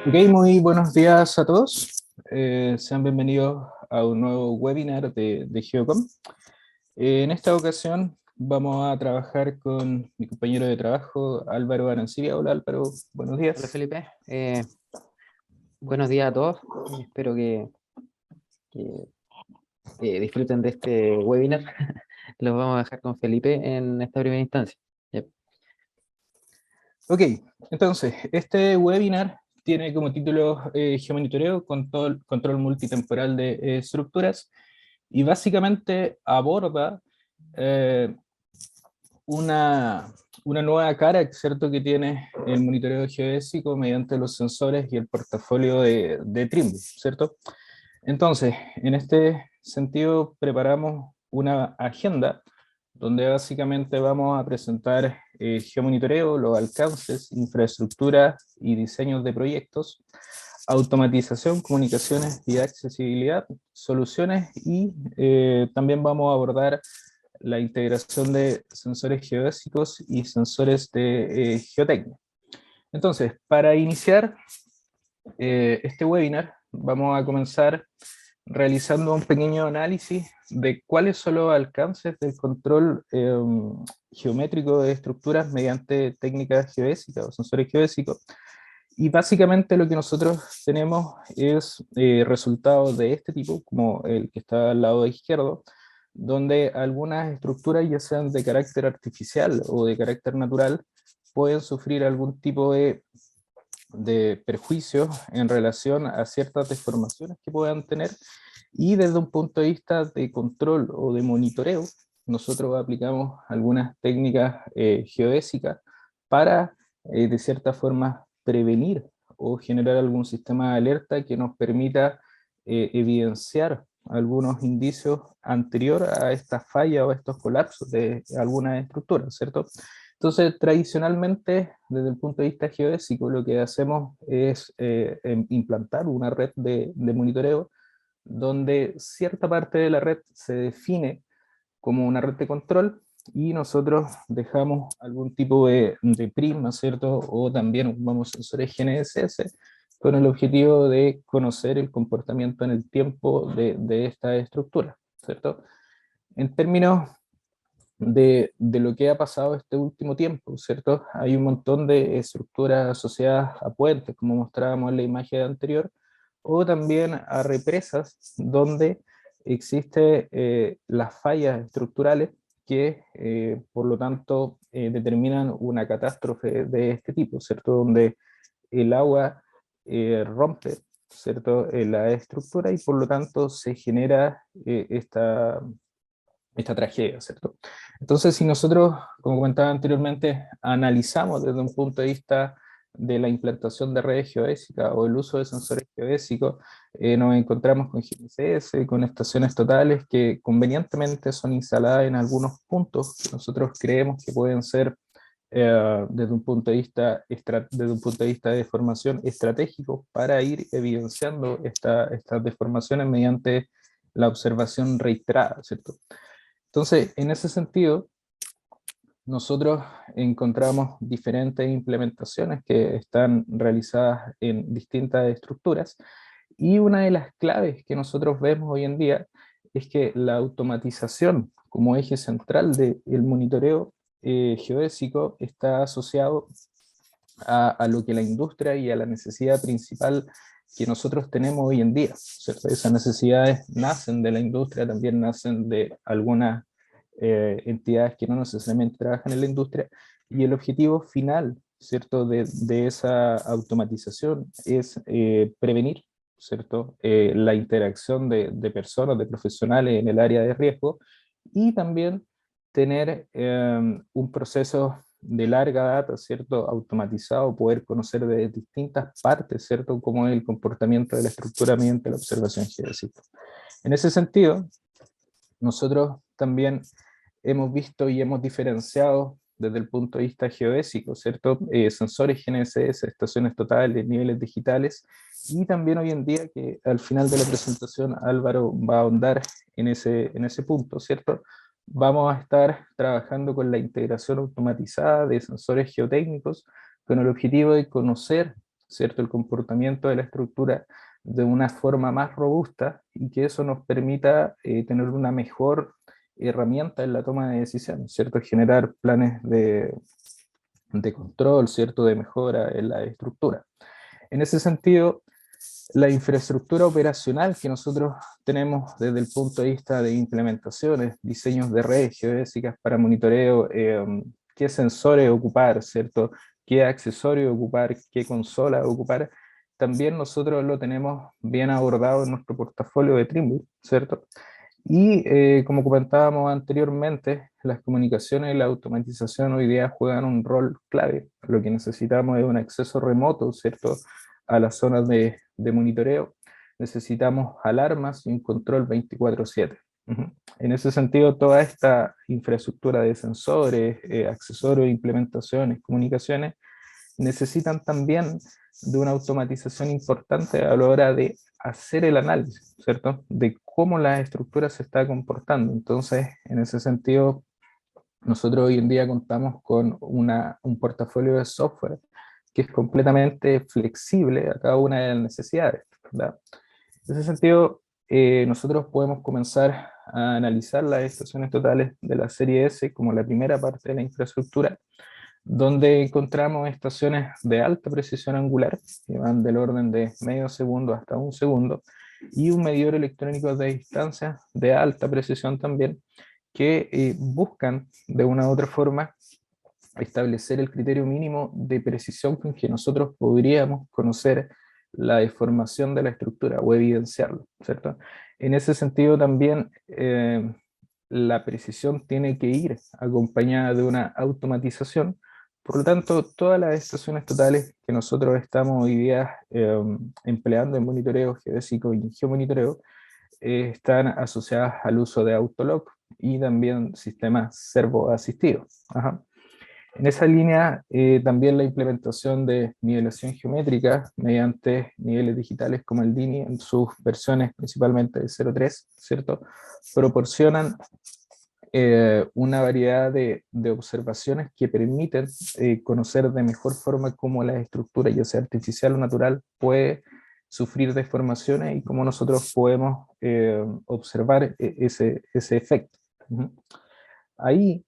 Ok, muy buenos días a todos. Sean bienvenidos a un nuevo webinar de Geocom. En esta ocasión vamos a trabajar con mi compañero de trabajo Álvaro Arancibia. Hola Álvaro, buenos Hola días. Felipe. Buenos días a todos. Espero que, disfruten de este webinar. Los vamos a dejar con Felipe en esta primera instancia. Yep. Ok, entonces, este webinar tiene como título Geomonitoreo, control multitemporal de estructuras, y básicamente aborda eh, una, una nueva cara, ¿cierto?, que tiene el monitoreo geodésico mediante los sensores y el portafolio de Trimble, ¿cierto? Entonces, en este sentido, preparamos una agenda donde básicamente vamos a presentar geomonitoreo, los alcances, infraestructura y diseños de proyectos, automatización, comunicaciones y accesibilidad, soluciones, y también vamos a abordar la integración de sensores geodésicos y sensores de geotecnia. Entonces, para iniciar este webinar, vamos a comenzar realizando un pequeño análisis de cuáles son los alcances del control geométrico de estructuras mediante técnicas geodésicas o sensores geodésicos. Y básicamente lo que nosotros tenemos es resultados de este tipo, como el que está al lado izquierdo, donde algunas estructuras, ya sean de carácter artificial o de carácter natural, pueden sufrir algún tipo de perjuicio en relación a ciertas deformaciones que puedan tener, y desde un punto de vista de control o de monitoreo, nosotros aplicamos algunas técnicas geodésicas para, de cierta forma, prevenir o generar algún sistema de alerta que nos permita evidenciar algunos indicios anterior a esta falla o a estos colapsos de alguna estructura, ¿cierto? Entonces, tradicionalmente, desde el punto de vista geodésico, lo que hacemos es implantar una red de monitoreo donde cierta parte de la red se define como una red de control, y nosotros dejamos algún tipo de prisma, ¿cierto? O también ocupamos sensores GNSS con el objetivo de conocer el comportamiento en el tiempo de esta estructura, ¿cierto? En términos de lo que ha pasado este último tiempo, ¿cierto? Hay un montón de estructuras asociadas a puentes, como mostrábamos en la imagen anterior, o también a represas, donde existe las fallas estructurales que, por lo tanto, determinan una catástrofe de este tipo, ¿cierto? Donde el agua rompe, ¿cierto?, la estructura, y por lo tanto se genera esta tragedia, ¿cierto? Entonces, si nosotros, como comentaba anteriormente, analizamos desde un punto de vista de la implantación de redes geodésicas o el uso de sensores geodésicos, nos encontramos con GNSS, con estaciones totales que convenientemente son instaladas en algunos puntos que nosotros creemos que pueden ser, desde un punto de vista desde un punto de vista de formación estratégico, para ir evidenciando estas deformaciones mediante la observación reiterada, ¿cierto? Entonces, en ese sentido, nosotros encontramos diferentes implementaciones que están realizadas en distintas estructuras, y una de las claves que nosotros vemos hoy en día es que la automatización como eje central del monitoreo geodésico está asociado a lo que la industria y a la necesidad principal que nosotros tenemos hoy en día, ¿cierto? Esas necesidades nacen de la industria, también nacen de algunas entidades que no necesariamente trabajan en la industria, y el objetivo final, ¿cierto?, de esa automatización es prevenir, ¿cierto?, la interacción de personas, de profesionales en el área de riesgo, y también tener un proceso de larga data, ¿cierto?, automatizado, poder conocer de distintas partes, ¿cierto?, cómo es el comportamiento de la estructura mediante la observación geodésica. En ese sentido, nosotros también hemos visto y hemos diferenciado desde el punto de vista geodésico, ¿cierto? Sensores GNSS, estaciones totales, niveles digitales, y también hoy en día, que al final de la presentación Álvaro va a ahondar en ese punto, ¿cierto? Vamos a estar trabajando con la integración automatizada de sensores geotécnicos con el objetivo de conocer ¿cierto?, el comportamiento de la estructura de una forma más robusta y que eso nos permita tener una mejor herramienta en la toma de decisiones, ¿cierto? Generar planes de control, ¿cierto?, de mejora en la estructura. En ese sentido, la infraestructura operacional que nosotros tenemos desde el punto de vista de implementaciones, diseños de redes geodésicas para monitoreo, qué sensores ocupar, ¿cierto?, qué accesorios ocupar, qué consola ocupar, también nosotros lo tenemos bien abordado en nuestro portafolio de Trimble, ¿cierto? Y como comentábamos anteriormente, las comunicaciones y la automatización hoy día juegan un rol clave. Lo que necesitamos es un acceso remoto, ¿cierto?, a las zonas de monitoreo. Necesitamos alarmas y un control 24/7. En ese sentido, toda esta infraestructura de sensores, accesorios, implementaciones, comunicaciones, necesitan también de una automatización importante a la hora de hacer el análisis, ¿cierto? De cómo la estructura se está comportando. Entonces, en ese sentido, nosotros hoy en día contamos con un portafolio de software que es completamente flexible a cada una de las necesidades, ¿verdad? En ese sentido, nosotros podemos comenzar a analizar las estaciones totales de la serie S como la primera parte de la infraestructura, donde encontramos estaciones de alta precisión angular, que van del orden de medio segundo hasta un segundo, y un medidor electrónico de distancia de alta precisión también, que buscan de una u otra forma establecer el criterio mínimo de precisión con que nosotros podríamos conocer la deformación de la estructura o evidenciarlo, ¿cierto? En ese sentido también la precisión tiene que ir acompañada de una automatización. Por lo tanto, todas las estaciones totales que nosotros estamos hoy día empleando en monitoreo geodésico y en geomonitoreo están asociadas al uso de Autolog y también sistemas servo asistidos. Ajá. En esa línea, también la implementación de nivelación geométrica mediante niveles digitales como el DINI en sus versiones principalmente de 0.3, ¿cierto?, proporcionan una variedad de observaciones que permiten conocer de mejor forma cómo la estructura, ya sea artificial o natural, puede sufrir deformaciones y cómo nosotros podemos observar ese efecto. Ahí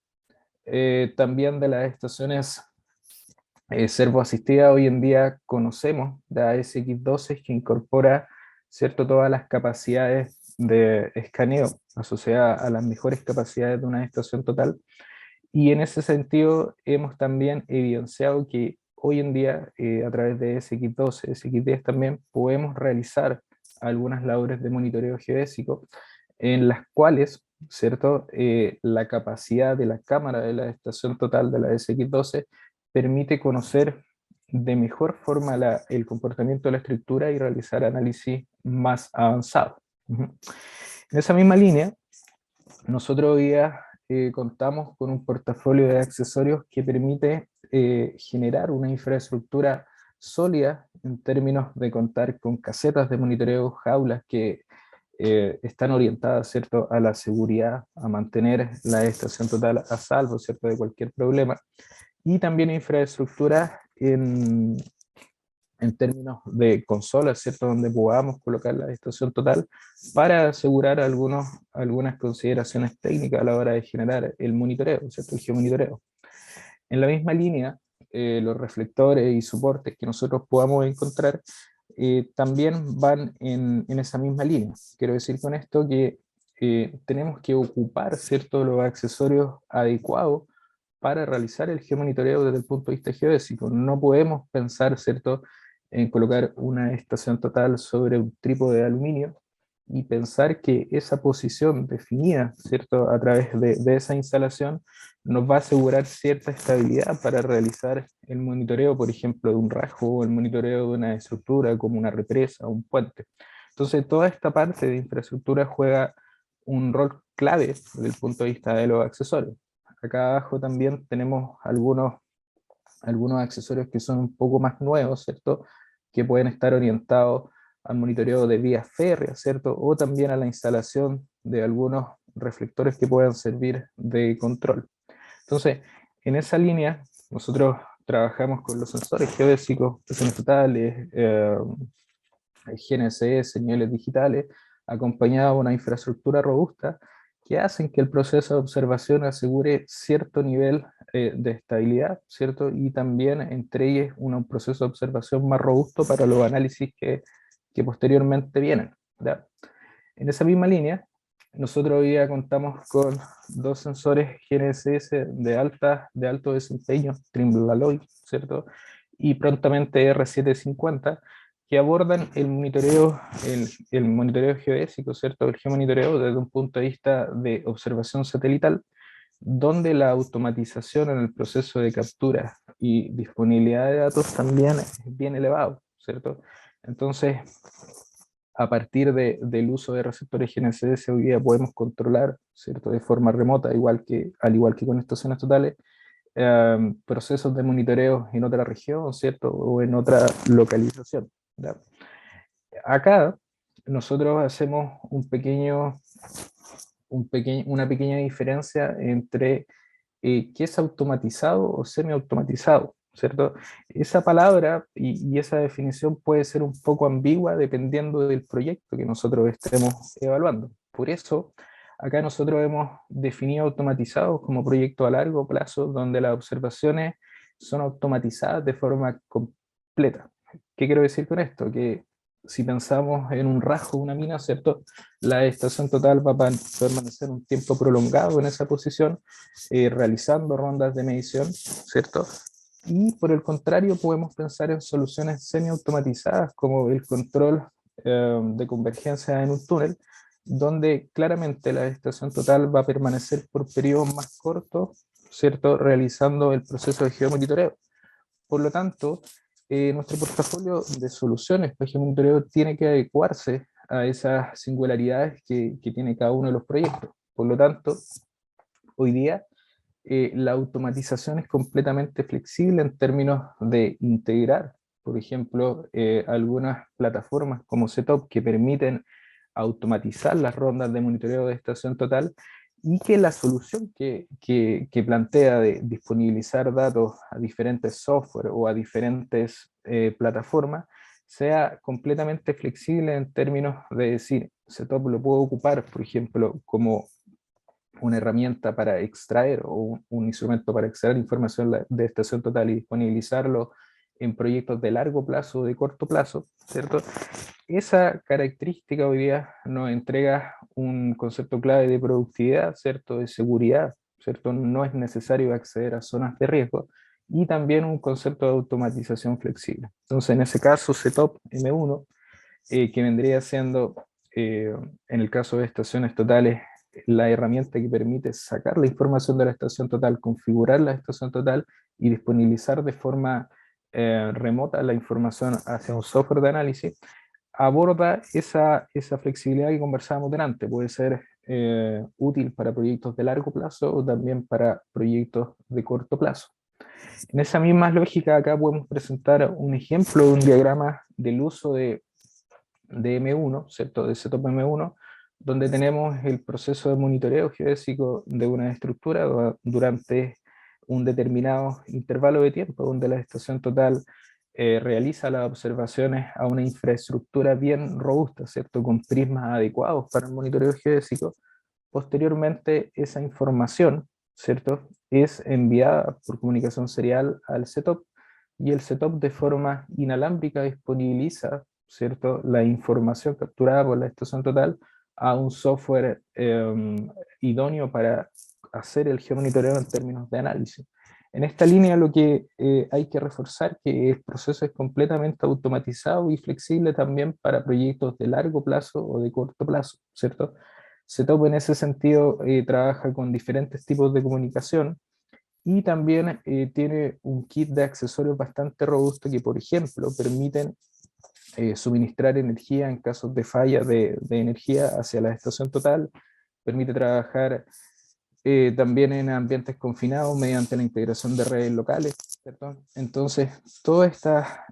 también de las estaciones servoasistidas hoy en día conocemos la ASX12 que incorpora, ¿cierto?, todas las capacidades de escaneo asociadas a las mejores capacidades de una estación total, y en ese sentido hemos también evidenciado que hoy en día a través de SX12, SX10 también podemos realizar algunas labores de monitoreo geodésico en las cuales, ¿cierto?, la capacidad de la cámara de la estación total de la SX12 permite conocer de mejor forma el comportamiento de la estructura y realizar análisis más avanzados. En esa misma línea, nosotros hoy día contamos con un portafolio de accesorios que permite generar una infraestructura sólida en términos de contar con casetas de monitoreo, jaulas que están orientadas, ¿cierto?, a la seguridad, a mantener la estación total a salvo, ¿cierto?, de cualquier problema, y también infraestructura en términos de consolas, ¿cierto?, donde podamos colocar la estación total para asegurar algunas consideraciones técnicas a la hora de generar el monitoreo, ¿cierto?, el geomonitoreo. En la misma línea, los reflectores y soportes que nosotros podamos encontrar también van en esa misma línea. Quiero decir con esto que tenemos que ocupar, ¿cierto?, los accesorios adecuados para realizar el geomonitoreo desde el punto de vista geodésico. No podemos pensar, ¿cierto?, en colocar una estación total sobre un trípode de aluminio y pensar que esa posición definida, ¿cierto?, a través de esa instalación nos va a asegurar cierta estabilidad para realizar el monitoreo, por ejemplo, de un rasgo o el monitoreo de una estructura como una represa o un puente. Entonces, toda esta parte de infraestructura juega un rol clave desde el punto de vista de los accesorios. Acá abajo también tenemos algunos accesorios que son un poco más nuevos, ¿cierto?, que pueden estar orientados al monitoreo de vías férreas, ¿cierto?, o también a la instalación de algunos reflectores que puedan servir de control. Entonces, en esa línea, nosotros trabajamos con los sensores geodésicos, presiones totales, GNSS, señales digitales, acompañado de una infraestructura robusta que hacen que el proceso de observación asegure cierto nivel de estabilidad, ¿cierto? Y también entregue un proceso de observación más robusto para los análisis que posteriormente vienen, ¿ya? En esa misma línea, nosotros hoy día contamos con dos sensores GNSS de alto desempeño, Trimble Alloy, ¿cierto? Y prontamente R750, que abordan el monitoreo geodésico, ¿cierto? El geomonitoreo desde un punto de vista de observación satelital, donde la automatización en el proceso de captura y disponibilidad de datos también es bien elevado, ¿cierto? Entonces, a partir del uso de receptores GNSS hoy día podemos controlar, ¿cierto? De forma remota, al igual que con estaciones totales, procesos de monitoreo en otra región, ¿cierto? O en otra localización, ¿ya? Acá nosotros hacemos una pequeña diferencia entre qué es automatizado o semiautomatizado, ¿cierto? Esa palabra y esa definición puede ser un poco ambigua dependiendo del proyecto que nosotros estemos evaluando. Por eso, acá nosotros hemos definido automatizados como proyectos a largo plazo, donde las observaciones son automatizadas de forma completa. ¿Qué quiero decir con esto? Que si pensamos en un rasgo, una mina, ¿cierto? La estación total va a permanecer un tiempo prolongado en esa posición, realizando rondas de medición, ¿cierto? Y por el contrario, podemos pensar en soluciones semiautomatizadas como el control de convergencia en un túnel, donde claramente la estación total va a permanecer por periodos más cortos, ¿cierto? Realizando el proceso de geomonitoreo. Por lo tanto, nuestro portafolio de soluciones para geomonitoreo tiene que adecuarse a esas singularidades que tiene cada uno de los proyectos. Por lo tanto, hoy día la automatización es completamente flexible en términos de integrar, por ejemplo, algunas plataformas como Setup que permiten automatizar las rondas de monitoreo de estación total, y que la solución que plantea de disponibilizar datos a diferentes software o a diferentes plataformas sea completamente flexible en términos de decir, Setup lo puedo ocupar, por ejemplo, como una herramienta para extraer o un instrumento para extraer información de estación total y disponibilizarlo en proyectos de largo plazo o de corto plazo, ¿cierto? Esa característica hoy día nos entrega un concepto clave de productividad, ¿cierto? De seguridad, ¿cierto? No es necesario acceder a zonas de riesgo, y también un concepto de automatización flexible. Entonces, en ese caso, Setup M1, que vendría siendo, en el caso de estaciones totales, la herramienta que permite sacar la información de la estación total, configurar la estación total y disponibilizar de forma remota la información hacia un software de análisis, aborda esa flexibilidad que conversábamos delante. Puede ser útil para proyectos de largo plazo o también para proyectos de corto plazo. En esa misma lógica, acá podemos presentar un ejemplo de un diagrama del uso de M1, ¿cierto? De setup M1, donde tenemos el proceso de monitoreo geodésico de una estructura durante un determinado intervalo de tiempo, donde la estación total realiza las observaciones a una infraestructura bien robusta, ¿cierto? Con prismas adecuados para el monitoreo geodésico. Posteriormente, esa información, ¿cierto?, es enviada por comunicación serial al setup, y el setup de forma inalámbrica disponibiliza, ¿cierto?, la información capturada por la estación total a un software idóneo para hacer el geomonitoreo en términos de análisis. En esta línea lo que hay que reforzar que el proceso es completamente automatizado y flexible también para proyectos de largo plazo o de corto plazo, ¿cierto? Setup en ese sentido trabaja con diferentes tipos de comunicación, y también tiene un kit de accesorios bastante robusto que, por ejemplo, permiten suministrar energía en casos de falla de energía hacia la estación total, permite trabajar también en ambientes confinados mediante la integración de redes locales, ¿cierto? Entonces, toda esta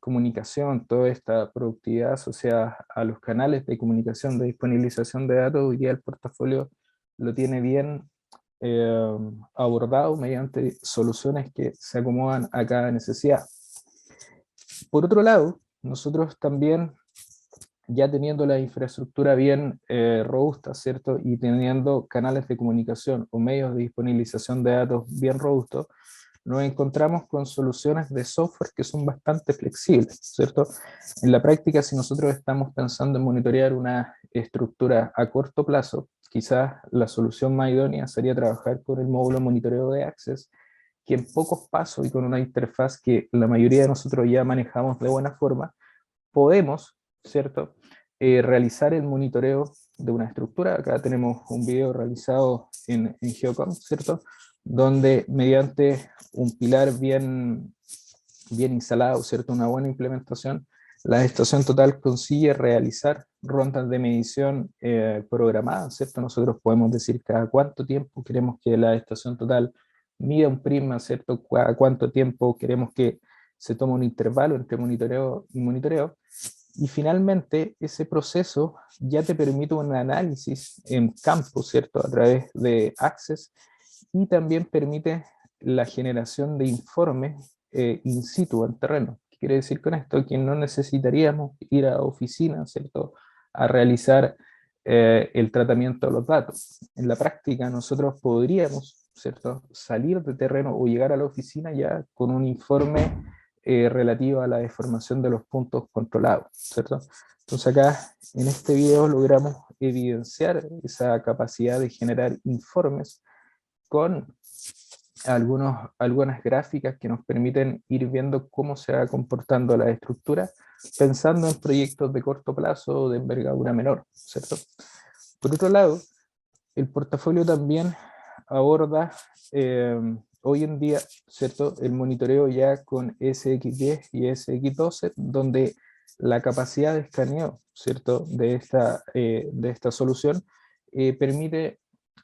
comunicación, toda esta productividad asociada a los canales de comunicación, de disponibilización de datos, hoy día el portafolio lo tiene bien abordado mediante soluciones que se acomodan a cada necesidad. Por otro lado, nosotros también, ya teniendo la infraestructura bien robusta, ¿cierto? Y teniendo canales de comunicación o medios de disponibilización de datos bien robustos, nos encontramos con soluciones de software que son bastante flexibles, ¿cierto? En la práctica, si nosotros estamos pensando en monitorear una estructura a corto plazo, quizás la solución más idónea sería trabajar con el módulo de monitoreo de Access, que en pocos pasos y con una interfaz que la mayoría de nosotros ya manejamos de buena forma, podemos, ¿cierto?, realizar el monitoreo de una estructura. Acá tenemos un video realizado en Geocom, ¿cierto?, donde mediante un pilar bien instalado, ¿cierto?, una buena implementación, la estación total consigue realizar rondas de medición programadas, ¿cierto? Nosotros podemos decir cada cuánto tiempo queremos que la estación total mida un prisma, ¿cierto? Cada cuánto tiempo queremos que se tome un intervalo entre monitoreo y monitoreo, y finalmente ese proceso ya te permite un análisis en campo, ¿cierto? A través de Access, y también permite la generación de informes in situ, en terreno. ¿Qué quiere decir con esto? Que no necesitaríamos ir a oficinas, ¿cierto?, a realizar el tratamiento de los datos. En la práctica nosotros podríamos, ¿cierto?, salir de terreno o llegar a la oficina ya con un informe relativo a la deformación de los puntos controlados, ¿cierto? Entonces acá en este video logramos evidenciar esa capacidad de generar informes con algunas gráficas que nos permiten ir viendo cómo se va comportando la estructura, pensando en proyectos de corto plazo o de envergadura menor, ¿cierto? Por otro lado, el portafolio también aborda hoy en día, ¿cierto?, el monitoreo ya con SX10 y SX12, donde la capacidad de escaneo, ¿cierto?, de esta solución permite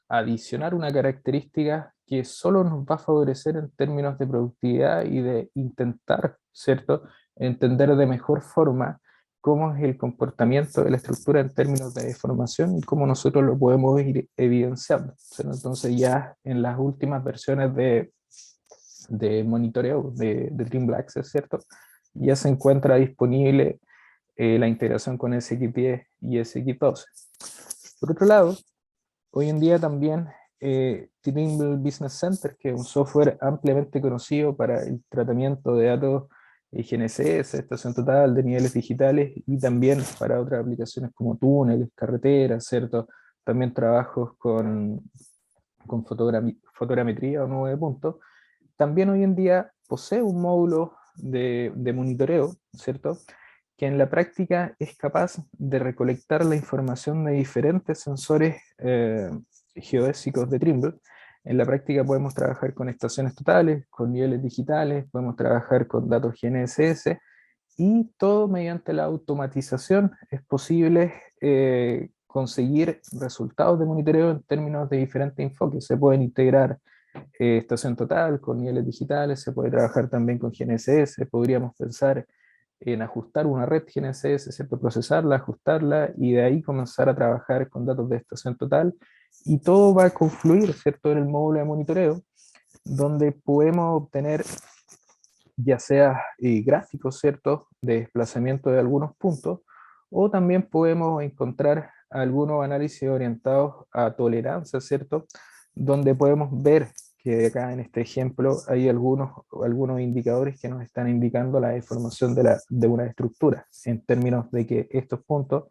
adicionar una característica que solo nos va a favorecer en términos de productividad y de intentar, ¿cierto?, entender de mejor forma cómo es el comportamiento de la estructura en términos de deformación y cómo nosotros lo podemos ir evidenciando, ¿cierto? Entonces ya en las últimas versiones de monitoreo de Trimble Access, ¿cierto?, ya se encuentra disponible la integración con SX10 y SX12. Por otro lado, hoy en día también Trimble Business Center, que es un software ampliamente conocido para el tratamiento de datos GNSS, estación total de niveles digitales, y también para otras aplicaciones como túneles, carreteras, ¿cierto? También trabajos con fotogrametría o nube de puntos. También hoy en día posee un módulo de monitoreo, ¿cierto?, que en la práctica es capaz de recolectar la información de diferentes sensores geodésicos de Trimble. En la práctica podemos trabajar con estaciones totales, con niveles digitales, podemos trabajar con datos GNSS, y todo mediante la automatización es posible conseguir resultados de monitoreo en términos de diferentes enfoques. Se pueden integrar estación total con niveles digitales, se puede trabajar también con GNSS, podríamos pensar en ajustar una red GNSS, ¿cierto?, procesarla, ajustarla, y de ahí comenzar a trabajar con datos de estación total, y todo va a confluir, ¿cierto?, en el módulo de monitoreo, donde podemos obtener ya sea gráficos, ¿cierto?, de desplazamiento de algunos puntos, o también podemos encontrar algunos análisis orientados a tolerancia, ¿cierto?, donde podemos ver que acá en este ejemplo hay algunos indicadores que nos están indicando la deformación de una estructura, en términos de que estos puntos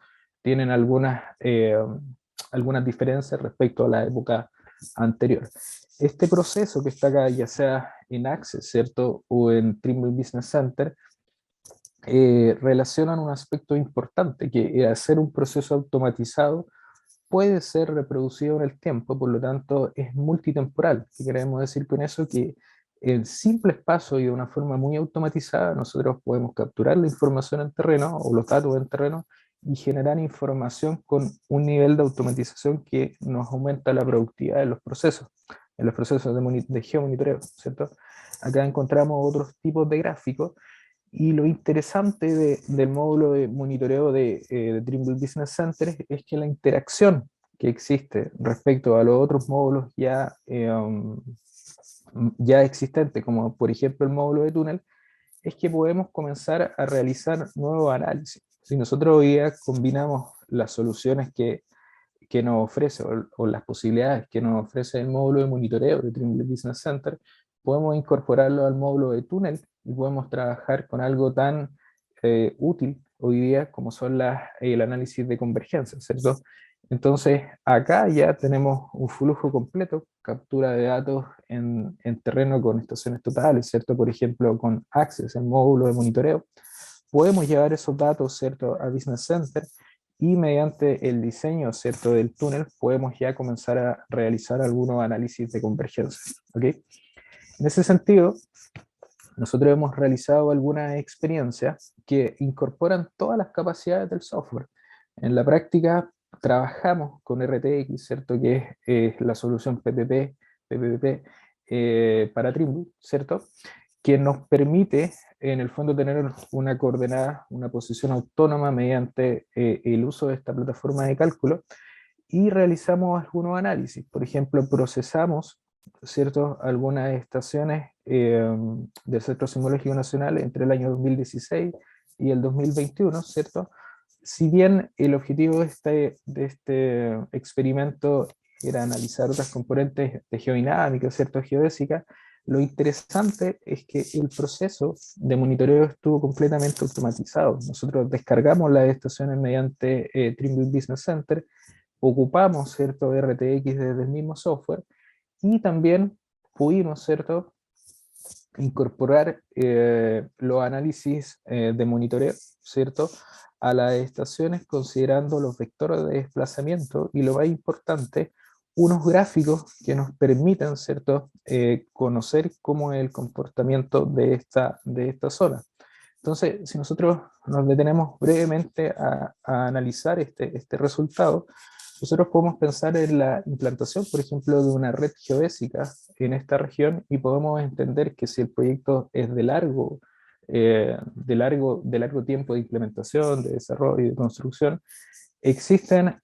tienen algunas diferencias respecto a la época anterior. Este proceso que está acá, ya sea en Access, ¿cierto?, o en Trimble Business Center, relacionan un aspecto importante, que hacer un proceso automatizado puede ser reproducido en el tiempo, por lo tanto es multitemporal. ¿Qué queremos decir con eso? Que en simples pasos y de una forma muy automatizada nosotros podemos capturar la información en terreno o los datos en terreno y generar información con un nivel de automatización que nos aumenta la productividad en los procesos de geomonitoreo, ¿cierto? Acá encontramos otros tipos de gráficos, y lo interesante del módulo de monitoreo de Trimble Business Center es que la interacción que existe respecto a los otros módulos ya existentes, como por ejemplo el módulo de túnel, es que podemos comenzar a realizar nuevos análisis. Si nosotros hoy día combinamos las soluciones que nos ofrece o las posibilidades que nos ofrece el módulo de monitoreo de Trimble Business Center, podemos incorporarlo al módulo de túnel y podemos trabajar con algo tan útil hoy día como son el análisis de convergencia, ¿cierto? Entonces, acá ya tenemos un flujo completo, captura de datos en terreno con estaciones totales, ¿cierto? Por ejemplo, con Access, el módulo de monitoreo, podemos llevar esos datos, ¿cierto?, a Business Center y mediante el diseño, ¿cierto?, del túnel podemos ya comenzar a realizar algunos análisis de convergencia, ¿ok? En ese sentido, nosotros hemos realizado algunas experiencias que incorporan todas las capacidades del software. En la práctica trabajamos con RTX, ¿cierto?, que es la solución PPP para Trimble, ¿cierto?, que nos permite en el fondo tener una coordenada, una posición autónoma mediante el uso de esta plataforma de cálculo y realizamos algunos análisis. Por ejemplo, procesamos, ¿cierto?, algunas estaciones del Centro Sismológico Nacional entre el año 2016 y el 2021, ¿cierto? Si bien el objetivo de este experimento era analizar otras componentes de geodinámica, ¿cierto?, geodésica, lo interesante es que el proceso de monitoreo estuvo completamente automatizado. Nosotros descargamos las estaciones mediante Trimble Business Center, ocupamos, ¿cierto?, RTX desde el mismo software y también pudimos, ¿cierto?, incorporar los análisis de monitoreo, ¿cierto?, a las estaciones considerando los vectores de desplazamiento y lo más importante, unos gráficos que nos permitan, ¿cierto?, conocer cómo es el comportamiento de esta zona. Entonces, si nosotros nos detenemos brevemente a analizar este resultado, nosotros podemos pensar en la implantación, por ejemplo, de una red geodésica en esta región y podemos entender que si el proyecto es de largo tiempo de implementación, de desarrollo y de construcción, existen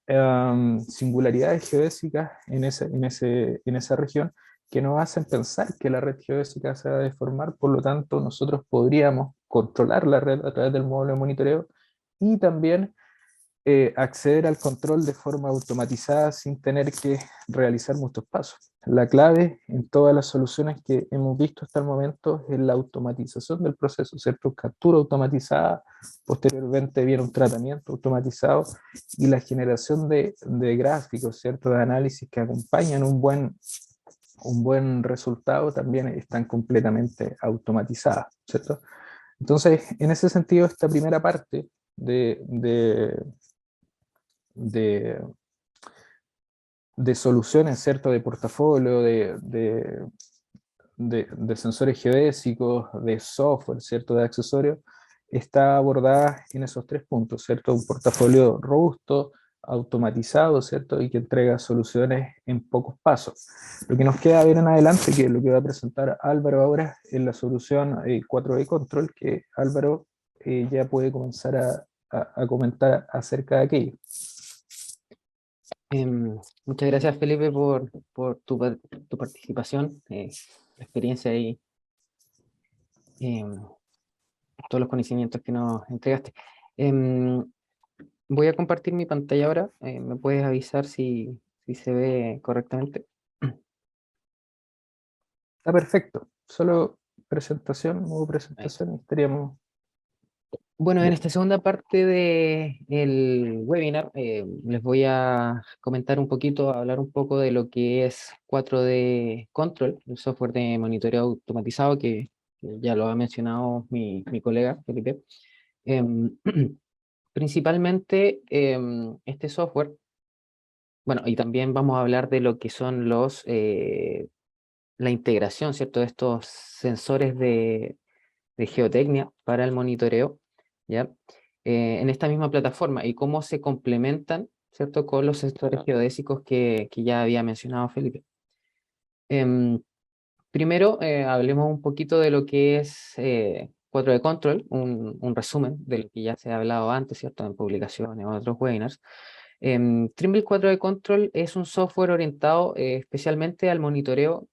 singularidades geodésicas en esa región que nos hacen pensar que la red geodésica se va a deformar, por lo tanto nosotros podríamos controlar la red a través del módulo de monitoreo y también acceder al control de forma automatizada sin tener que realizar muchos pasos. La clave en todas las soluciones que hemos visto hasta el momento es la automatización del proceso, ¿cierto? Captura automatizada, posteriormente viene un tratamiento automatizado y la generación de gráficos, ¿cierto?, de análisis que acompañan un buen resultado también están completamente automatizadas, ¿cierto? Entonces, en ese sentido, esta primera parte de, de soluciones, ¿cierto?, de portafolio, de sensores geodésicos, de software, ¿cierto?, de accesorios, está abordada en esos tres puntos, ¿cierto? Un portafolio robusto, automatizado, ¿cierto?, y que entrega soluciones en pocos pasos. Lo que nos queda ver en adelante, que es lo que va a presentar Álvaro ahora, es la solución 4D Control, que Álvaro ya puede comenzar a comentar acerca de aquello. Muchas gracias, Felipe, por tu participación, tu experiencia y todos los conocimientos que nos entregaste. Em, Voy a compartir mi pantalla ahora. ¿Me puedes avisar si se ve correctamente? Está perfecto. Solo presentación, nueva Ahí. presentación, y estaríamos Bueno, en ya. esta segunda parte del webinar les voy a comentar un poquito, hablar un poco de lo que es 4D Control, el software de monitoreo automatizado que ya lo ha mencionado mi colega Felipe. Em, Principalmente este software, bueno, y también vamos a hablar de lo que son la integración, ¿cierto?, de estos sensores de geotecnia para el monitoreo, ¿ya? En esta misma plataforma y cómo se complementan, ¿cierto?, con los sensores geodésicos que ya había mencionado Felipe. Em, Primero, hablemos un poquito de lo que es 4D Control, un resumen de lo que ya se ha hablado antes, ¿cierto?, en publicaciones o otros webinars. Trimble 4D Control es un software orientado especialmente al monitoreo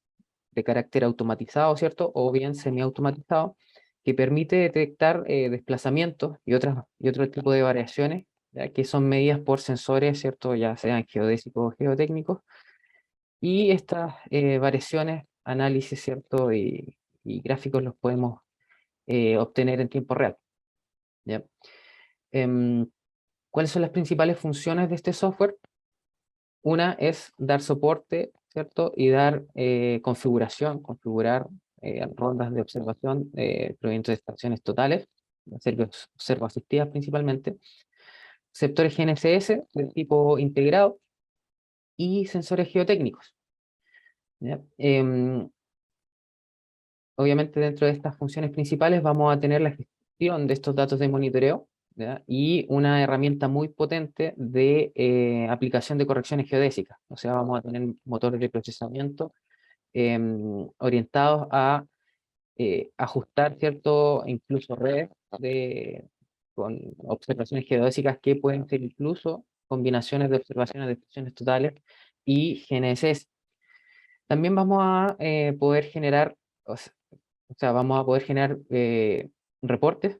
de carácter automatizado, ¿cierto? O bien semiautomatizado, que permite detectar desplazamientos y otro tipo de variaciones, ya que son medidas por sensores, ¿cierto? Ya sean geodésicos o geotécnicos. Y estas variaciones, análisis, ¿cierto? Y gráficos los podemos obtener en tiempo real, ¿ya? Em, ¿Cuáles son las principales funciones de este software? Una es dar soporte, ¿cierto? Y dar configurar rondas de observación provenientes de estaciones totales, observaasistivas principalmente, sectores GNSS del tipo integrado y sensores geotécnicos, ¿ya? Obviamente dentro de estas funciones principales vamos a tener la gestión de estos datos de monitoreo, ¿ya? Y una herramienta muy potente de aplicación de correcciones geodésicas. O sea, vamos a tener motores de procesamiento orientados a ajustar, ¿cierto? Incluso redes con observaciones geodésicas que pueden ser incluso combinaciones de observaciones de estaciones totales y GNSS. También vamos a poder generar, o sea, vamos a poder generar reportes,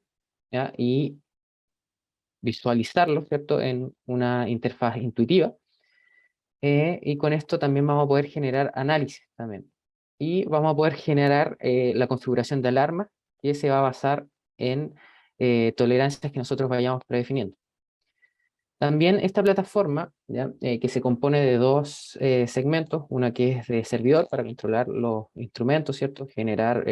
¿ya? Y visualizarlos, ¿cierto? En una interfaz intuitiva. Y con esto también vamos a poder generar análisis también. Y vamos a poder generar la configuración de alarma que se va a basar en tolerancias que nosotros vayamos predefiniendo. También esta plataforma, ¿ya? Que se compone de dos segmentos, una que es de servidor para controlar los instrumentos, ¿cierto? Generar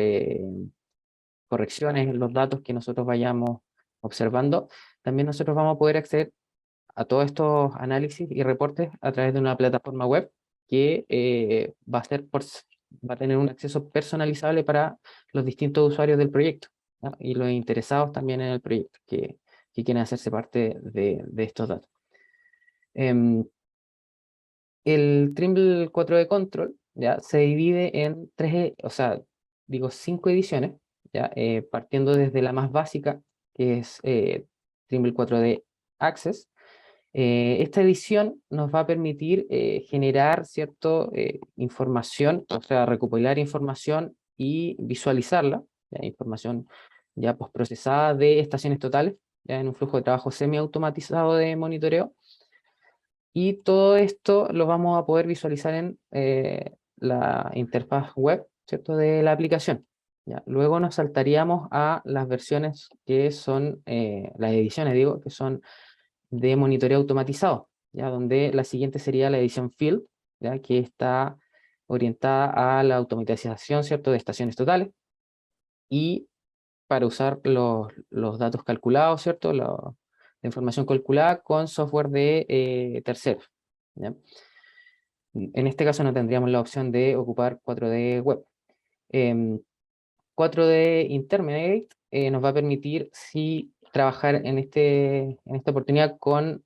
correcciones en los datos que nosotros vayamos observando. También nosotros vamos a poder acceder a todos estos análisis y reportes a través de una plataforma web que va a tener un acceso personalizable para los distintos usuarios del proyecto, ¿no? Y los interesados también en el proyecto que quieren hacerse parte de estos datos. El Trimble 4D Control ya se divide en o sea, digo, 5 ediciones, ya, partiendo desde la más básica, que es Trimble 4D Access. Esta edición nos va a permitir generar cierta información, o sea, recopilar información y visualizarla, ya, información ya postprocesada de estaciones totales, ya en un flujo de trabajo semiautomatizado de monitoreo. Y todo esto lo vamos a poder visualizar en la interfaz web, ¿cierto? De la aplicación. ¿Ya? Luego nos saltaríamos a las versiones que son, las ediciones, digo, que son de monitoreo automatizado, ¿ya? Donde la siguiente sería la edición Field, ¿ya? Que está orientada a la automatización, ¿cierto? De estaciones totales y para usar los datos calculados, ¿cierto? La información calculada con software de terceros, ¿ya? En este caso no tendríamos la opción de ocupar 4D Web. 4D Intermediate nos va a permitir sí trabajar en esta oportunidad con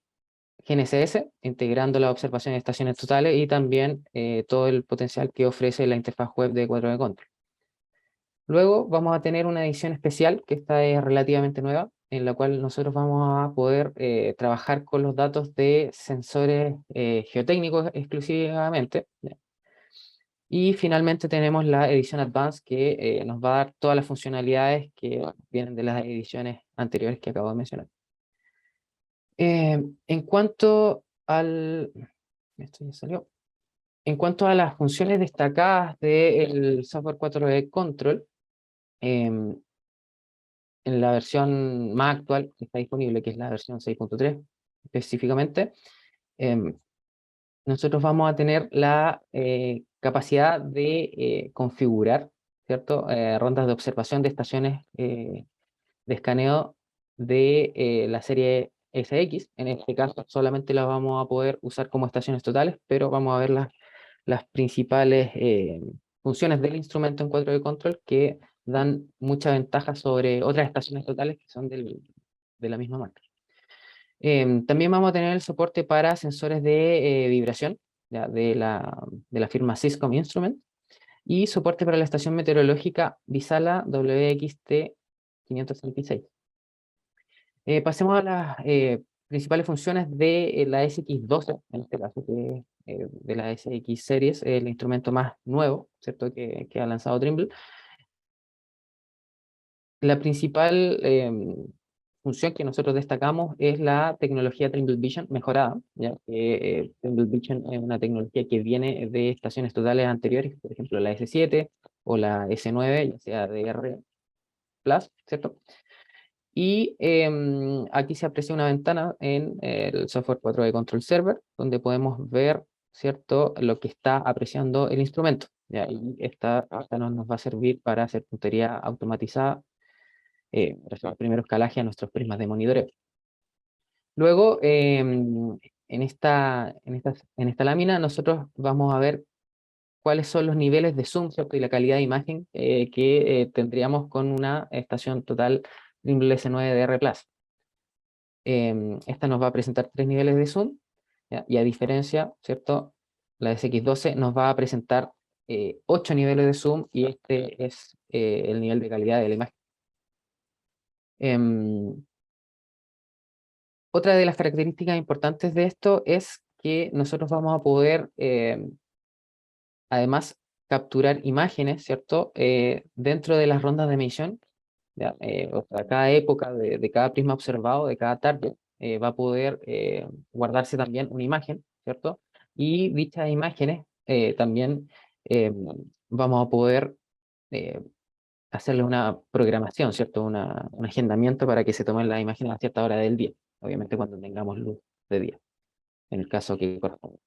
GNSS, integrando la observación de estaciones totales y también todo el potencial que ofrece la interfaz web de 4D Control. Luego vamos a tener una edición especial, que esta es relativamente nueva, en la cual nosotros vamos a poder trabajar con los datos de sensores geotécnicos exclusivamente, ¿ya? Y finalmente tenemos la edición Advanced, que nos va a dar todas las funcionalidades que vienen de las ediciones anteriores que acabo de mencionar. En cuanto al... Esto ya salió. En cuanto a las funciones destacadas del software 4D Control, em, en la versión más actual que está disponible, que es la versión 6.3 específicamente, em, nosotros vamos a tener la capacidad de configurar, ¿cierto? Rondas de observación de estaciones de escaneo de la serie SX. En este caso solamente las vamos a poder usar como estaciones totales, pero vamos a ver las principales funciones del instrumento en 4D Control que dan mucha ventaja sobre otras estaciones totales que son de la misma marca. También vamos a tener el soporte para sensores de vibración, ya, de la firma Syscom Instrument, y soporte para la estación meteorológica Visala WXT 536. Pasemos a las principales funciones de la SX12, en este caso, que de la SX Series, el instrumento más nuevo, ¿cierto? Que ha lanzado Trimble. La principal función que nosotros destacamos es la tecnología Trimble Vision mejorada, ya que Trimble Vision es una tecnología que viene de estaciones totales anteriores, por ejemplo la S7 o la S9, ya sea de R Plus, ¿cierto? Y aquí se aprecia una ventana en el software 4D Control Server, donde podemos ver, ¿cierto?, lo que está apreciando el instrumento. ¿Ya? Y esta nos va a servir para hacer puntería automatizada, para hacer el primer escalaje a nuestros prismas de monitoreo. Luego, en esta lámina, nosotros vamos a ver cuáles son los niveles de zoom, ¿cierto? Y la calidad de imagen que tendríamos con una estación total Trimble S9 de R+. Esta nos va a presentar 3 niveles de zoom, ¿ya? Y a diferencia, ¿cierto? La SX12 nos va a presentar 8 niveles de zoom y este es el nivel de calidad de la imagen. Otra de las características importantes de esto es que nosotros vamos a poder, además, capturar imágenes, ¿cierto? Dentro de las rondas de emisión, ¿ya? O sea, cada época de cada prisma observado, de cada target, va a poder guardarse también una imagen, ¿cierto? Y dichas imágenes también eh, vamos a poder eh, hacerle una programación, ¿cierto? Un agendamiento para que se tomen las imágenes a cierta hora del día, obviamente cuando tengamos luz de día, en el caso que corresponda.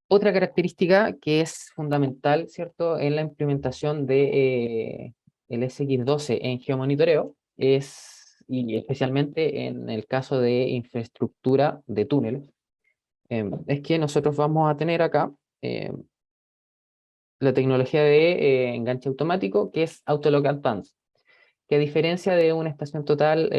Otra característica que es fundamental, ¿cierto?, en la implementación de el SX12 en geomonitoreo es, y especialmente en el caso de infraestructura de túneles, es que nosotros vamos a tener acá la tecnología de enganche automático, que es Autolock Advanced, que a diferencia de una estación total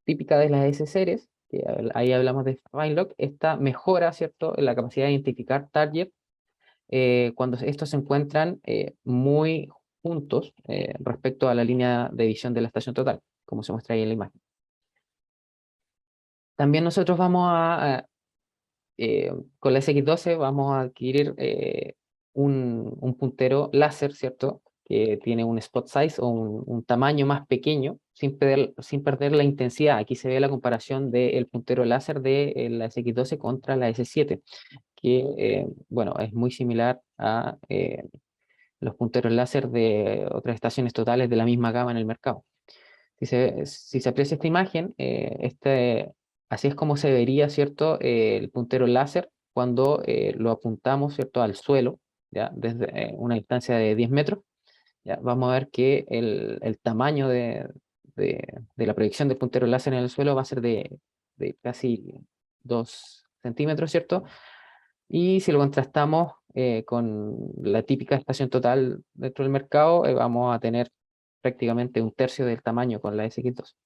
típica de las S-Series, que ahí hablamos de FineLock, esta mejora, ¿cierto?, la capacidad de identificar target cuando estos se encuentran muy juntos respecto a la línea de visión de la estación total, como se muestra ahí en la imagen. También nosotros con la SX12 vamos a adquirir un puntero láser, ¿cierto? Que tiene un spot size o un tamaño más pequeño, sin perder la intensidad. Aquí se ve la comparación del puntero láser de la SX12 contra la S7, que, bueno, es muy similar a los punteros láser de otras estaciones totales de la misma gama en el mercado. Si se aprecia esta imagen, así es como se vería, ¿cierto?, el puntero láser cuando lo apuntamos, ¿cierto?, al suelo, ¿ya? Desde una distancia de 10 metros. ¿Ya? Vamos a ver que el tamaño de la proyección del puntero láser en el suelo va a ser de casi 2 centímetros, ¿cierto? Y si lo contrastamos con la típica estación total dentro del mercado, vamos a tener prácticamente un tercio del tamaño con la SX2.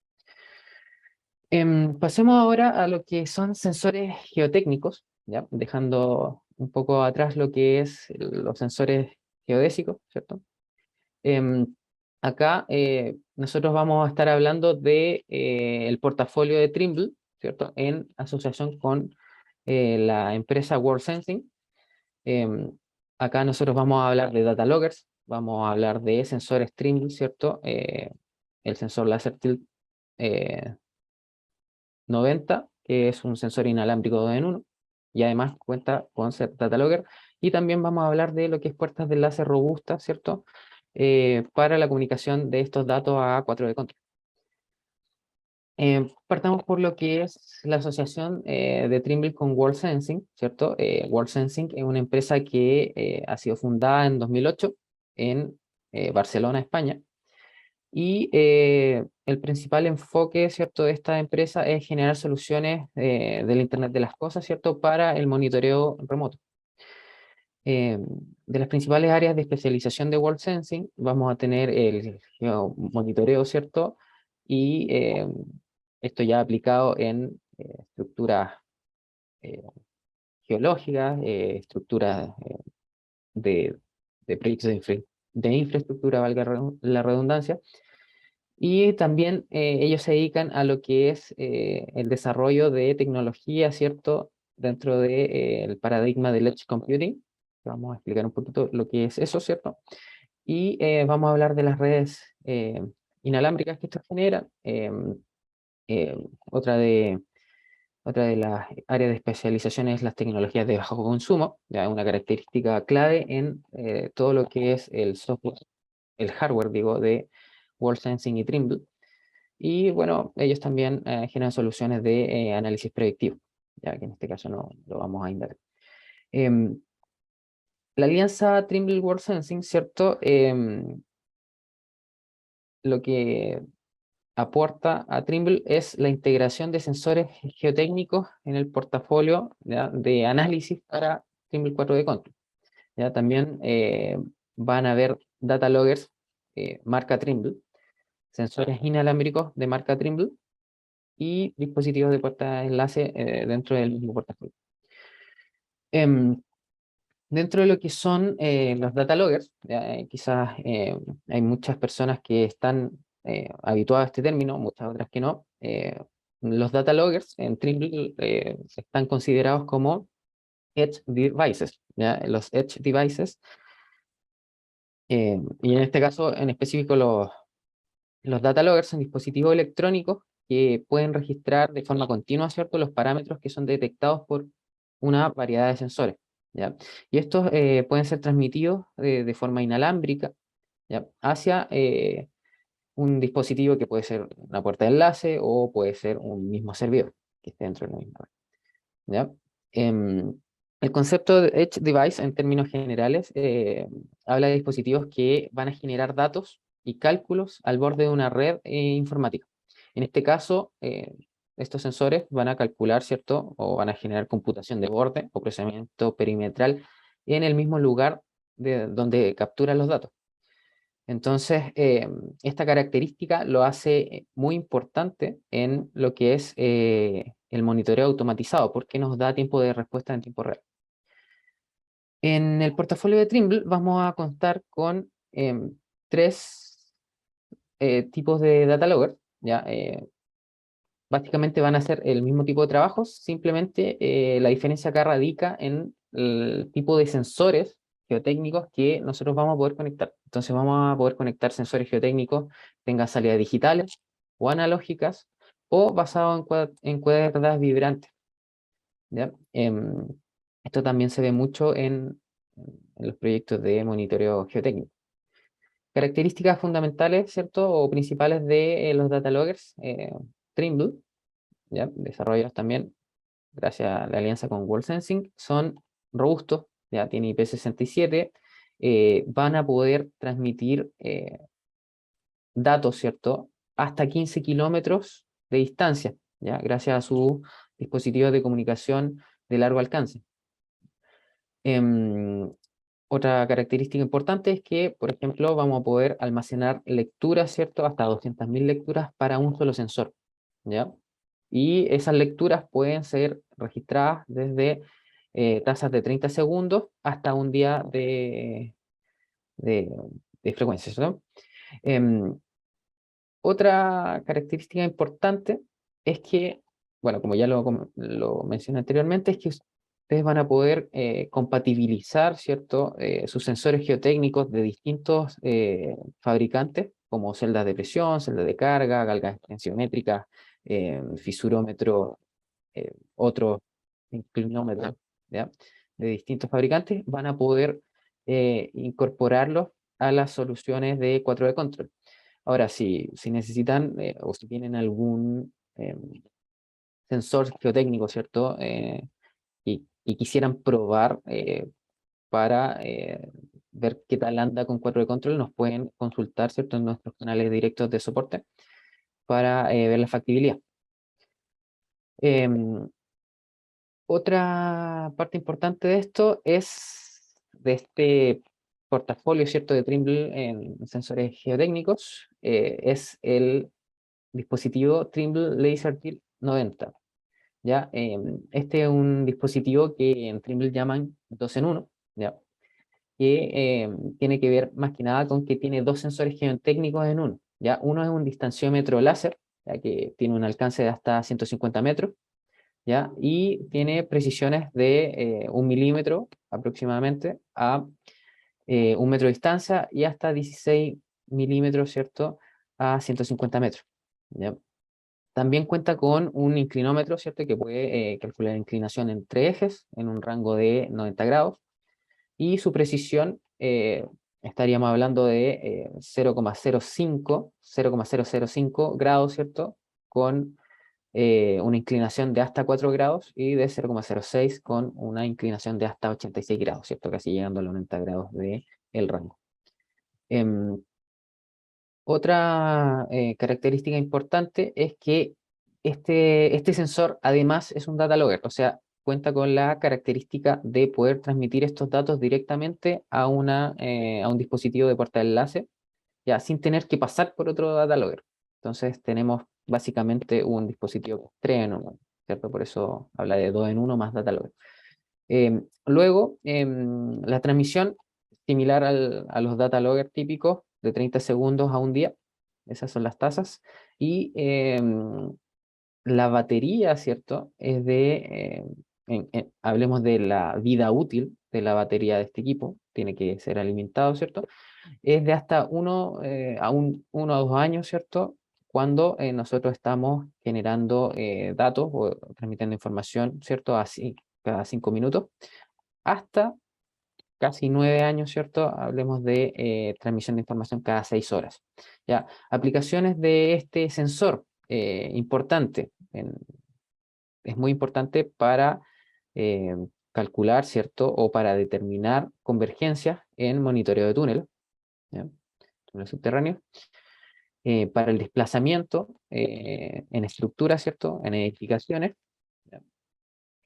Pasemos ahora a lo que son sensores geotécnicos, ¿ya? Dejando un poco atrás lo que es los sensores geodésicos, ¿cierto? Em, Acá nosotros vamos a estar hablando de el portafolio de Trimble, ¿cierto?, en asociación con la empresa World Sensing. Em, Acá nosotros vamos a hablar de data loggers, vamos a hablar de sensores Trimble, ¿cierto? El sensor láser Tilt 90, que es un sensor inalámbrico 2 en 1, y además cuenta con ser data logger. Y también vamos a hablar de lo que es puertas de enlace robustas, ¿cierto? Para la comunicación de estos datos a 4D control. Partamos por lo que es la asociación de Trimble con World Sensing, ¿cierto? World Sensing es una empresa que ha sido fundada en 2008 en Barcelona, España, y el principal enfoque, ¿cierto?, de esta empresa es generar soluciones del Internet de las cosas, ¿cierto?, para el monitoreo remoto. De las principales áreas de especialización de World Sensing, vamos a tener el monitoreo, ¿cierto? Y esto ya aplicado en estructuras eh, geológicas, estructuras de, de proyectos de infraestructura, valga la redundancia, Y también ellos se dedican a lo que es el desarrollo de tecnología, ¿cierto? Dentro del paradigma del Edge Computing. Vamos a explicar un poquito lo que es eso, ¿cierto? Y vamos a hablar de las redes inalámbricas que esto genera. Eh, otra de, otra de las áreas de especialización es las tecnologías de bajo consumo, ya una característica clave en todo lo que es el software, el hardware, digo, de World Sensing y Trimble. Y bueno, ellos también generan soluciones de análisis predictivo, ya que en este caso no lo vamos a indagar. La alianza Trimble World Sensing, ¿cierto? Lo que aporta a Trimble es la integración de sensores geotécnicos en el portafolio, ¿ya?, de análisis para Trimble 4D Control. ¿Ya? También van a haber data loggers marca Trimble, sensores inalámbricos de marca Trimble y dispositivos de puerta de enlace dentro del mismo portafolio. Em, Dentro de lo que son los data loggers, quizás hay muchas personas que están habituadas a este término, muchas otras que no. Los data loggers en Trimble están considerados como edge devices, ¿ya? Los edge devices, y en este caso en específico los data loggers son dispositivos electrónicos que pueden registrar de forma continua, ¿cierto?, los parámetros que son detectados por una variedad de sensores, ¿ya? Y estos pueden ser transmitidos de forma inalámbrica, ¿ya?, hacia un dispositivo que puede ser una puerta de enlace o puede ser un mismo servidor que esté dentro de la misma red, ¿ya? Em, el concepto de Edge Device, en términos generales, habla de dispositivos que van a generar datos y cálculos al borde de una red informática. En este caso, estos sensores van a calcular, ¿cierto? O van a generar computación de borde o procesamiento perimetral en el mismo lugar de donde capturan los datos. Entonces, esta característica lo hace muy importante en lo que es el monitoreo automatizado, porque nos da tiempo de respuesta en tiempo real. En el portafolio de Trimble vamos a contar con tres tipos de data logger, ¿ya? Básicamente van a ser el mismo tipo de trabajos, simplemente la diferencia acá radica en el tipo de sensores geotécnicos que nosotros vamos a poder conectar. Entonces vamos a poder conectar sensores geotécnicos, tengan salidas digitales o analógicas, o basado en cuerdas vibrantes, ¿ya? Esto también se ve mucho en los proyectos de monitoreo geotécnico. Características fundamentales, ¿cierto?, o principales de los data loggers Trimble, ¿ya?, desarrollados también gracias a la alianza con World Sensing, son robustos, ya tiene IP67, van a poder transmitir datos, ¿cierto?, hasta 15 kilómetros de distancia, ya, gracias a sus dispositivos de comunicación de largo alcance. Otra característica importante es que, por ejemplo, vamos a poder almacenar lecturas, ¿cierto?, hasta 200.000 lecturas para un solo sensor, ¿ya? Y esas lecturas pueden ser registradas desde tasas de 30 segundos hasta un día de, de frecuencia, ¿no? Em, Otra característica importante es que, bueno, como ya lo mencioné anteriormente, es que ustedes van a poder compatibilizar, ¿cierto?, sus sensores geotécnicos de distintos fabricantes, como celdas de presión, celdas de carga, galgas tensiométricas, fisurómetro, otros inclinómetros, ¿ya?, de distintos fabricantes, van a poder incorporarlos a las soluciones de 4D Control. Ahora, si necesitan o si tienen algún sensor geotécnico, ¿cierto?, y quisieran probar para ver qué tal anda con 4D Control, nos pueden consultar, ¿cierto?, en nuestros canales directos de soporte para ver la factibilidad. Em, Otra parte importante de esto es de este portafolio, ¿cierto?, de Trimble en sensores geotécnicos, es el dispositivo Trimble LaserTilt 90. ¿Ya? Este es un dispositivo que en Trimble llaman 2 en 1, ¿ya?, que tiene que ver más que nada con que tiene dos sensores geotécnicos en uno. ¿ya? Uno es un distanciómetro láser, ya que tiene un alcance de hasta 150 metros, ¿ya? Y tiene precisiones de 1 milímetro aproximadamente a 1 metro de distancia y hasta 16 milímetros, ¿cierto? A 150 metros, ¿ya? También cuenta con un inclinómetro, ¿cierto? Que puede calcular inclinación entre ejes en un rango de 90 grados y su precisión estaríamos hablando de 0,05 grados, ¿cierto? Con una inclinación de hasta 4 grados y de 0,06 con una inclinación de hasta 86 grados, ¿cierto? Casi llegando a los 90 grados del rango. Em, Otra característica importante es que este sensor además es un data logger, o sea, cuenta con la característica de poder transmitir estos datos directamente a un dispositivo de puerta de enlace, ya sin tener que pasar por otro data logger. Entonces tenemos básicamente un dispositivo 3 en 1, ¿cierto? Por eso habla de 2 en 1 más data logger. Luego, la transmisión, similar a los data logger típicos, de 30 segundos a un día, esas son las tasas, y la batería, ¿cierto? Es hablemos de la vida útil de la batería de este equipo, tiene que ser alimentado, ¿cierto? Es de hasta 1 a 2 años, ¿cierto? Cuando nosotros estamos generando datos o transmitiendo información, ¿cierto? Así, cada 5 minutos hasta casi 9 años, ¿cierto? Hablemos de transmisión de información cada 6 horas. ¿Ya? Aplicaciones de este sensor, importante, es muy importante para eh, calcular, ¿cierto? O para determinar convergencias en monitoreo de túnel, ¿ya? Túnel subterráneo, para el desplazamiento en estructuras, ¿cierto? En edificaciones, ¿ya?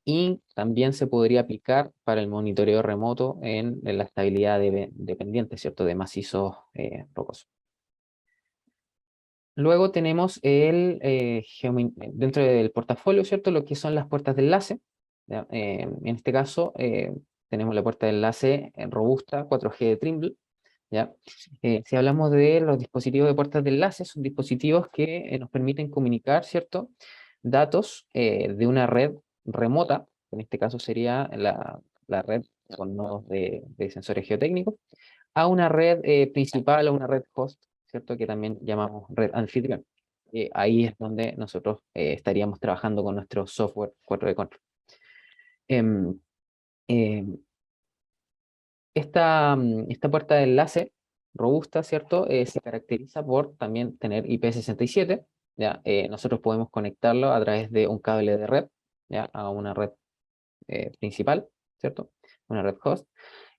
Y también se podría aplicar para el monitoreo remoto en la estabilidad de pendientes, ¿cierto? De macizos rocosos. Luego tenemos dentro del portafolio, ¿cierto? Lo que son las puertas de enlace, ¿ya? En este caso, tenemos la puerta de enlace robusta 4G de Trimble, ¿ya? Si hablamos de los dispositivos de puertas de enlace, son dispositivos que nos permiten comunicar, ¿cierto? Datos de una red remota, en este caso sería la red con nodos de sensores geotécnicos, a una red principal o una red host, ¿cierto? Que también llamamos red anfitrión. Ahí es donde nosotros estaríamos trabajando con nuestro software 4D Control. Em, em, esta puerta de enlace robusta, ¿cierto? Se caracteriza por también tener IP67, ¿ya? Nosotros podemos conectarlo a través de un cable de red, ¿ya? A una red principal, ¿cierto? Una red host.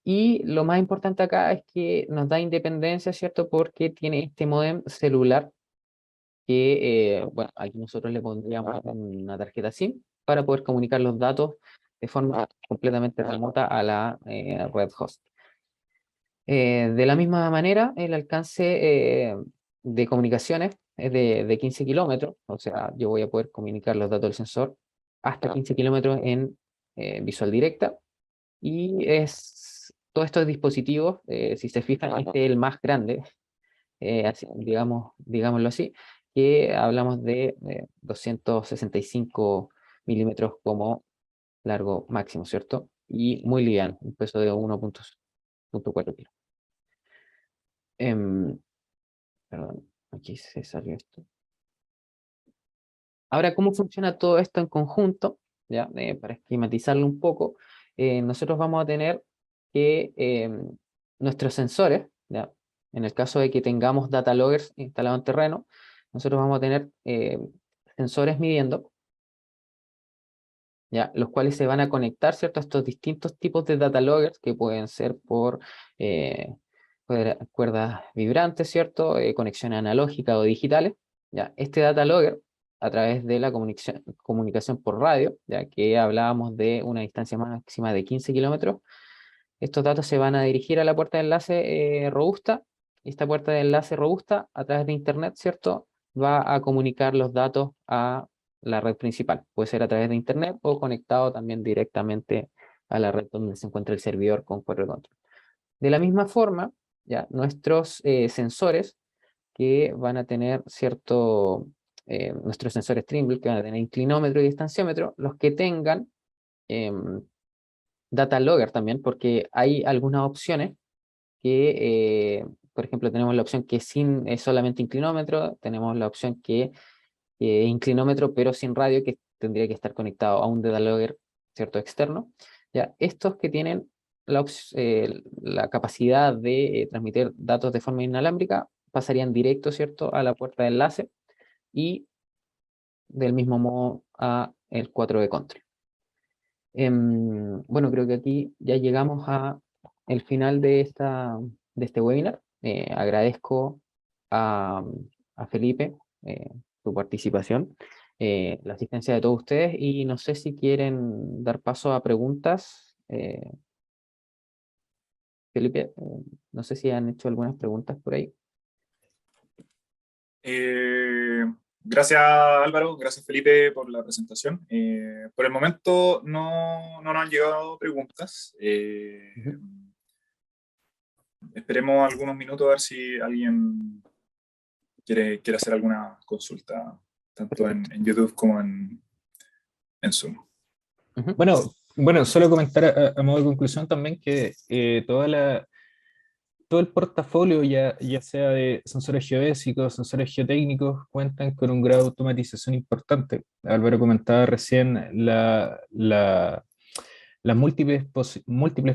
Y lo más importante acá es que nos da independencia, ¿cierto? Porque tiene este módem celular que, bueno, aquí nosotros le pondríamos una tarjeta SIM para poder comunicar los datos de forma completamente remota a la red host. De la misma manera, el alcance de comunicaciones es de 15 kilómetros, o sea, yo voy a poder comunicar los datos del sensor hasta 15 kilómetros en visual directa, y todos estos dispositivos, si se fijan, este es el más grande, digámoslo así, que hablamos de 265 milímetros como largo máximo, ¿cierto? Y muy liviano, un peso de 1,4 kilos. Perdón, aquí se salió esto. Ahora, ¿cómo funciona todo esto en conjunto? ¿Ya? Para esquematizarlo un poco, nosotros vamos a tener que nuestros sensores, ¿ya? En el caso de que tengamos data loggers instalados en terreno, nosotros vamos a tener sensores midiendo, ¿ya? Los cuales se van a conectar, ¿cierto? A estos distintos tipos de data loggers que pueden ser por eh, cuerdas vibrantes, ¿cierto? Conexiones analógicas o digitales, ¿ya? Este data logger, a través de la comunicación por radio, ya que hablábamos de una distancia máxima de 15 kilómetros, estos datos se van a dirigir a la puerta de enlace robusta, y esta puerta de enlace robusta, a través de Internet, ¿cierto? Va a comunicar los datos a la red principal. Puede ser a través de Internet o conectado también directamente a la red donde se encuentra el servidor con 4 control. De la misma forma, ya, nuestros sensores que van a tener cierto, nuestros sensores Trimble, que van a tener inclinómetro y distanciómetro, los que tengan data logger también, porque hay algunas opciones que, por ejemplo, tenemos la opción que sin es solamente inclinómetro, tenemos la opción que es inclinómetro pero sin radio, que tendría que estar conectado a un data logger, ¿cierto? Externo. Ya, estos que tienen la capacidad de transmitir datos de forma inalámbrica pasarían directo, ¿cierto?, a la puerta de enlace y del mismo modo a el 4 de control. Bueno, creo que aquí ya llegamos a el final de este webinar. Agradezco a, a Felipe su participación, la asistencia de todos ustedes, y no sé si quieren dar paso a preguntas. Felipe, no sé si han hecho algunas preguntas por ahí. Gracias Álvaro, gracias Felipe por la presentación. Por el momento no nos han llegado preguntas. Esperemos algunos minutos a ver si alguien quiere hacer alguna consulta, tanto en YouTube como en Zoom. Bueno, solo comentar a modo de conclusión también que todo el portafolio, ya sea de sensores geodésicos, sensores geotécnicos, cuentan con un grado de automatización importante. Álvaro comentaba recién las múltiples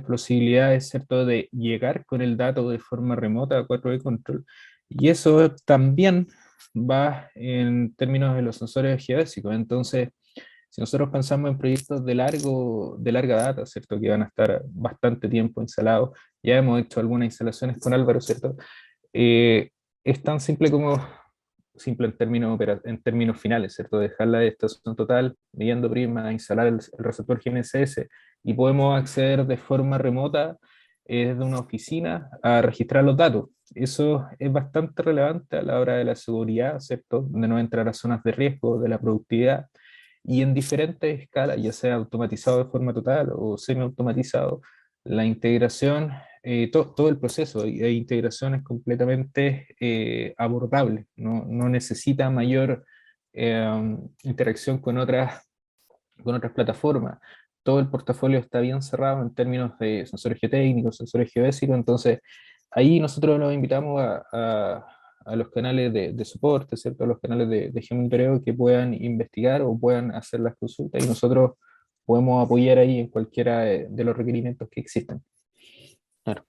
posibilidades, ¿cierto?, de llegar con el dato de forma remota a 4D Control. Y eso también va en términos de los sensores geodésicos. Entonces, si nosotros pensamos en proyectos de larga data, ¿cierto?, que van a estar bastante tiempo instalados, ya hemos hecho algunas instalaciones con Álvaro, ¿cierto? Es tan simple en términos finales, ¿cierto? Dejar la estación total, midiendo prima, instalar el receptor GNSS, y podemos acceder de forma remota desde una oficina a registrar los datos. Eso es bastante relevante a la hora de la seguridad, ¿cierto? De no entrar a zonas de riesgo, de la productividad, y en diferentes escalas, ya sea automatizado de forma total o semi-automatizado, la integración, todo el proceso de integración es completamente abordable, no necesita mayor interacción con otras plataformas. Todo el portafolio está bien cerrado en términos de sensores geotécnicos, sensores geodésicos. Entonces ahí nosotros los invitamos a los canales de soporte, ¿cierto?, a los canales de geomonitoreo, que puedan investigar o puedan hacer las consultas, y nosotros podemos apoyar ahí en cualquiera de los requerimientos que existen. Claro.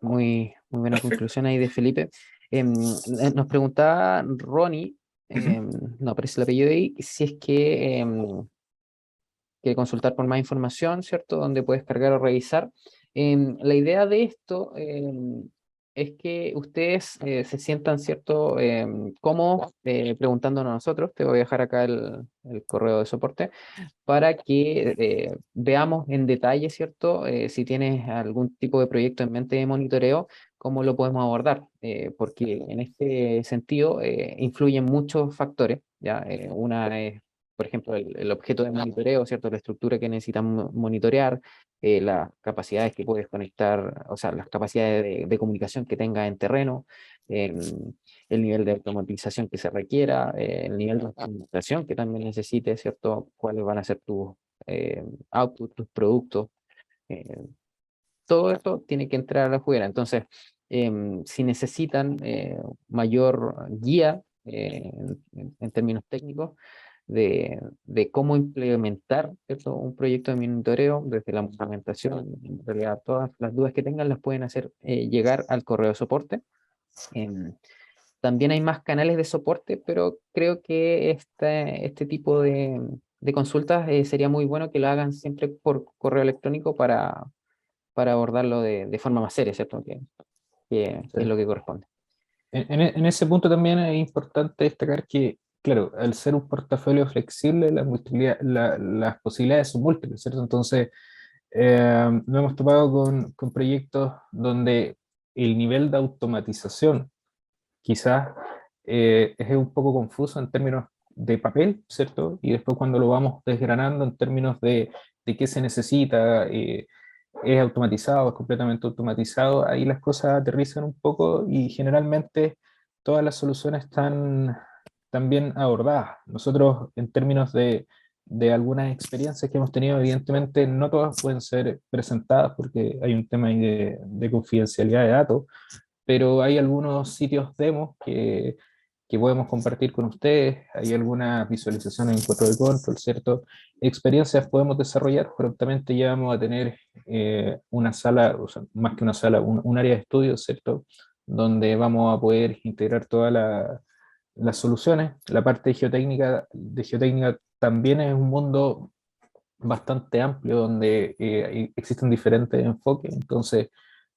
Muy buena conclusión ahí de Felipe. Nos preguntaba Ronnie, no aparece el apellido ahí, si es que quiere consultar por más información, ¿cierto? Donde puedes cargar o revisar. La idea de esto es que ustedes se sientan, ¿cierto?, cómodos preguntándonos a nosotros. Te voy a dejar acá el correo de soporte para que veamos en detalle, ¿cierto? Si tienes algún tipo de proyecto en mente de monitoreo, cómo lo podemos abordar, porque en este sentido influyen muchos factores, ¿ya? Una es, por ejemplo, el objeto de monitoreo, ¿cierto? La estructura que necesitamos monitorear, las capacidades que puedes conectar, o sea, las capacidades de comunicación que tenga en terreno, em, el nivel de automatización que se requiera, el nivel de optimización que también necesite, ¿cierto? Cuáles van a ser tus outputs, tus productos. eh, Todo esto tiene que entrar a la juguera. Entonces, si necesitan mayor guía en términos técnicos de cómo implementar, ¿cierto?, un proyecto de monitoreo desde la implementación, en realidad todas las dudas que tengan las pueden hacer llegar al correo de soporte. Em, También hay más canales de soporte, pero creo que este tipo de consultas sería muy bueno que lo hagan siempre por correo electrónico para abordarlo de forma más seria, ¿cierto? Que Sí. es lo que corresponde. En ese punto también es importante destacar que, claro, al ser un portafolio flexible, las posibilidades son múltiples, ¿cierto? Entonces, nos hemos topado con proyectos donde el nivel de automatización quizás es un poco confuso en términos de papel, ¿cierto? Y después cuando lo vamos desgranando en términos de qué se necesita, es automatizado, es completamente automatizado, ahí las cosas aterrizan un poco y generalmente todas las soluciones están bien abordadas. Nosotros, en términos de algunas experiencias que hemos tenido, evidentemente no todas pueden ser presentadas porque hay un tema ahí de confidencialidad de datos, pero hay algunos sitios demos que podemos compartir con ustedes, hay algunas visualizaciones en control de control, ¿cierto? Experiencias podemos desarrollar, prontamente ya vamos a tener una sala, o sea, más que una sala, un área de estudio, ¿cierto? Donde vamos a poder integrar todas las soluciones. La parte de geotécnica también es un mundo bastante amplio donde existen diferentes enfoques, entonces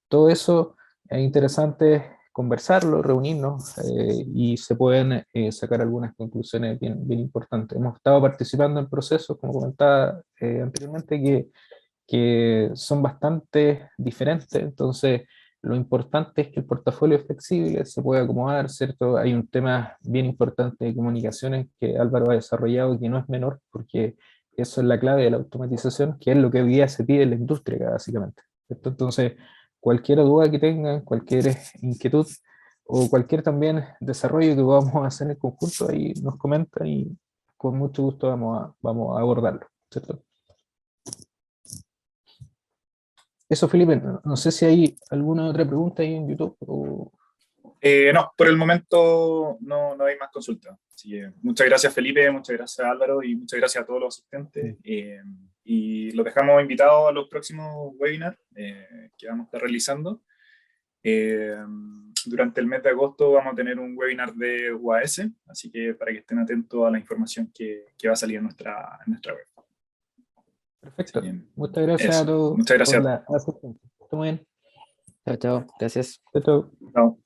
todo eso es interesante conversarlo, reunirnos y se pueden sacar algunas conclusiones bien importantes. Hemos estado participando en procesos, como comentaba anteriormente, que son bastante diferentes, entonces lo importante es que el portafolio es flexible, se puede acomodar, ¿cierto? Hay un tema bien importante de comunicaciones que Álvaro ha desarrollado y que no es menor, porque eso es la clave de la automatización, que es lo que hoy día se pide en la industria, básicamente, ¿cierto? Entonces, cualquier duda que tengan, cualquier inquietud o cualquier también desarrollo que vamos a hacer en conjunto, ahí nos comentan y con mucho gusto vamos a abordarlo, ¿cierto? Eso, Felipe, no sé si hay alguna otra pregunta ahí en YouTube o... No, por el momento no hay más consultas. Así que muchas gracias, Felipe, muchas gracias, Álvaro, y muchas gracias a todos los asistentes. Y los dejamos invitados a los próximos webinars que vamos a estar realizando. Durante el mes de agosto vamos a tener un webinar de UAS, así que para que estén atentos a la información que va a salir en nuestra web. Perfecto. Sí, Muchas gracias a eso. todos Muchas por gracias. la asistencia. Está muy bien. Chao, chao. Gracias. Chao, chao. Chao.